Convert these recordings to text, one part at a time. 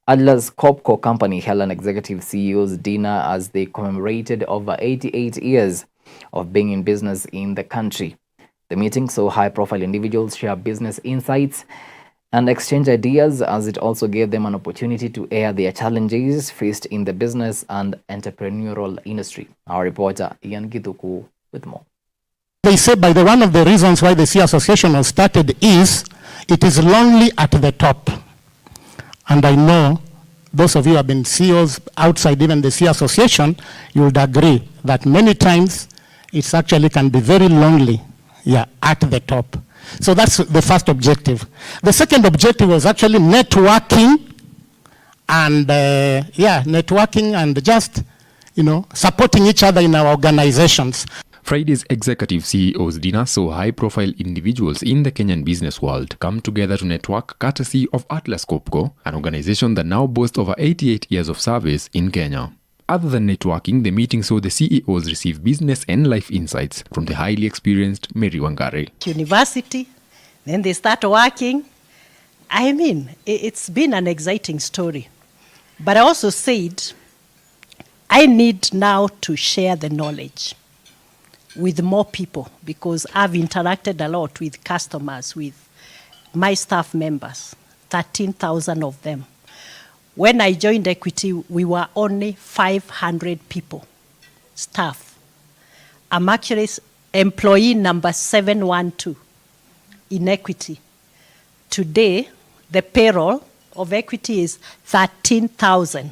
Atlas Copco company held an executive CEO's dinner as they commemorated over 88 years of being in business in the country. The meeting saw high-profile individuals share business insights and exchange ideas, as it also gave them an opportunity to air their challenges faced in the business and entrepreneurial industry. Our reporter Ian Githuku with more. They say by the one of the reasons why the Sea Association was started is it is lonely at the top. And I know those of you who have been CEOs outside even the Sea Association, you would agree that many times it actually can be very lonely, at the top. So that's the first objective. The second objective was actually networking and networking and just, supporting each other in our organizations. Friday's executive CEO's dinner saw high-profile individuals in the Kenyan business world come together to network courtesy of Atlas Copco, an organization that now boasts over 88 years of service in Kenya. Other than networking, the meeting saw the CEOs receive business and life insights from the highly experienced Mary Wangari. University, then they start working. I mean, it's been an exciting story. But I also said, I need now to share the knowledge with more people, because I've interacted a lot with customers, with my staff members, 13,000 of them. When I joined Equity, we were only 500 people, staff. I'm actually employee number 712 in Equity. Today, the payroll of Equity is 13,000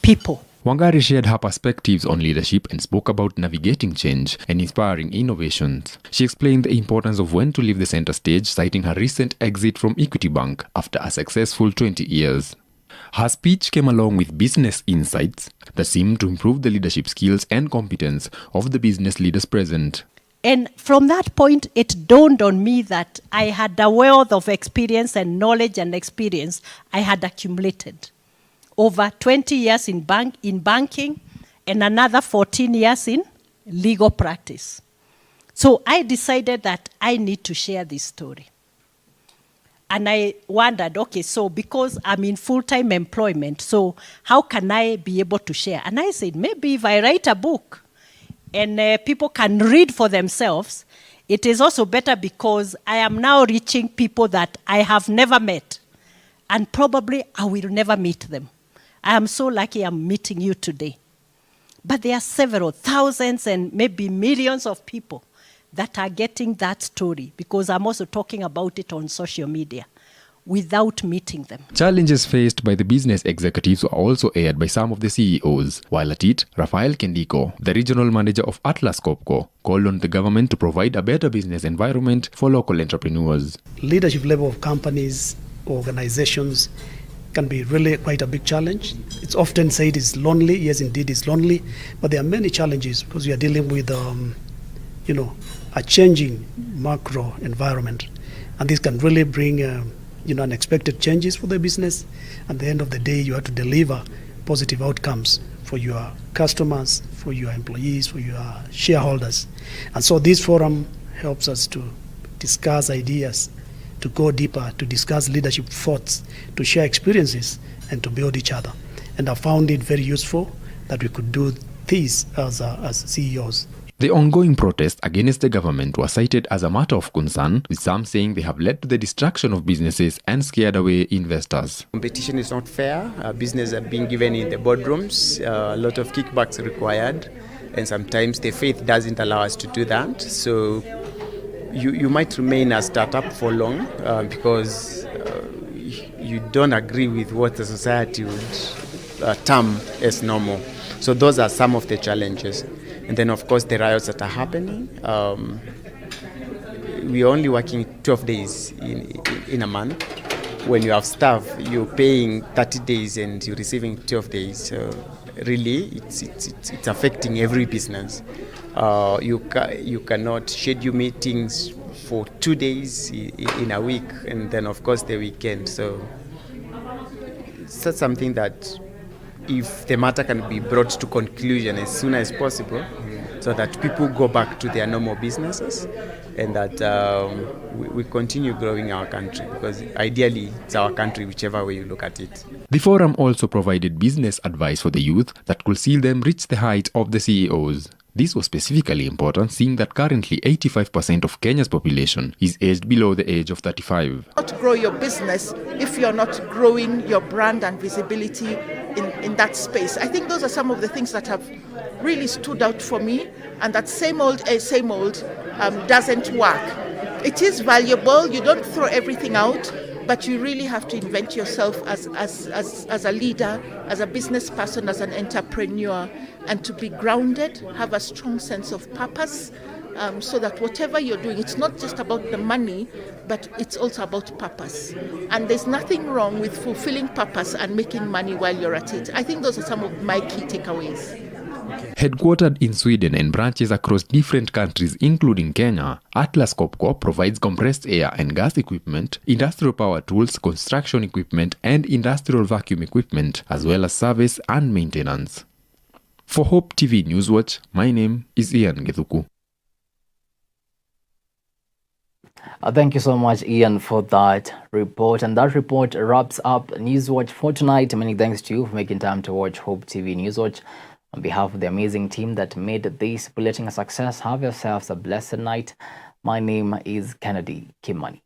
people. Wangari shared her perspectives on leadership and spoke about navigating change and inspiring innovations. She explained the importance of when to leave the center stage, citing her recent exit from Equity Bank after a successful 20 years. Her speech came along with business insights that seemed to improve the leadership skills and competence of the business leaders present. And from that point, it dawned on me that I had a wealth of experience and knowledge and experience I had accumulated. Over 20 years in banking and another 14 years in legal practice. So I decided that I need to share this story. And I wondered, okay, so because I'm in full-time employment, so how can I be able to share? And I said, maybe if I write a book and people can read for themselves, it is also better because I am now reaching people that I have never met. And probably I will never meet them. I am so lucky I'm meeting you today. But there are several thousands and maybe millions of people that are getting that story, because I'm also talking about it on social media without meeting them. Challenges faced by the business executives were also aired by some of the CEOs. While at it, Rafael Kendiko, the regional manager of Atlas Copco, called on the government to provide a better business environment for local entrepreneurs. Leadership level of companies, organizations, can be really quite a big challenge. It's often said it's lonely. Yes, indeed, it's lonely. But there are many challenges because we are dealing with, a changing macro environment. And this can really bring, unexpected changes for the business. At the end of the day, you have to deliver positive outcomes for your customers, for your employees, for your shareholders. And so this forum helps us to discuss ideas, to go deeper, to discuss leadership thoughts, to share experiences, and to build each other. And I found it very useful that we could do this as CEOs. The ongoing protests against the government were cited as a matter of concern, with some saying they have led to the destruction of businesses and scared away investors. Competition is not fair. Business are being given in the boardrooms, a lot of kickbacks required, and sometimes the faith doesn't allow us to do that. So you might remain a startup for long because you don't agree with what the society would term as normal. So those are some of the challenges. And then, of course, the riots that are happening. We're only working 12 days in a month. When you have staff, you're paying 30 days and you're receiving 12 days. So really, it's affecting every business. You cannot schedule meetings for 2 days in a week, and then, of course, the weekend. So that's something that, if the matter can be brought to conclusion as soon as possible, so that people go back to their normal businesses and that we continue growing our country, because ideally it's our country whichever way you look at it. The forum also provided business advice for the youth that could see them reach the height of the CEOs. This was specifically important, seeing that currently 85% of Kenya's population is aged below the age of 35. Not grow your business if you're not growing your brand and visibility in that space. I think those are some of the things that have really stood out for me, and that same old doesn't work. It is valuable, you don't throw everything out, but you really have to invent yourself as a leader, as a business person, as an entrepreneur, and to be grounded, have a strong sense of purpose, so that whatever you're doing, it's not just about the money, but it's also about purpose. And there's nothing wrong with fulfilling purpose and making money while you're at it. I think those are some of my key takeaways. Headquartered in Sweden and branches across different countries including Kenya, Atlas Copco provides compressed air and gas equipment, industrial power tools, construction equipment and industrial vacuum equipment, as well as service and maintenance. For Hope TV Newswatch, my name is Ian Gethuku. Thank you so much, Ian, for that report. And that report wraps up Newswatch for tonight. Many thanks to you for making time to watch Hope TV Newswatch. On behalf of the amazing team that made this bulletin a success, have yourselves a blessed night. My name is Kennedy Kimani.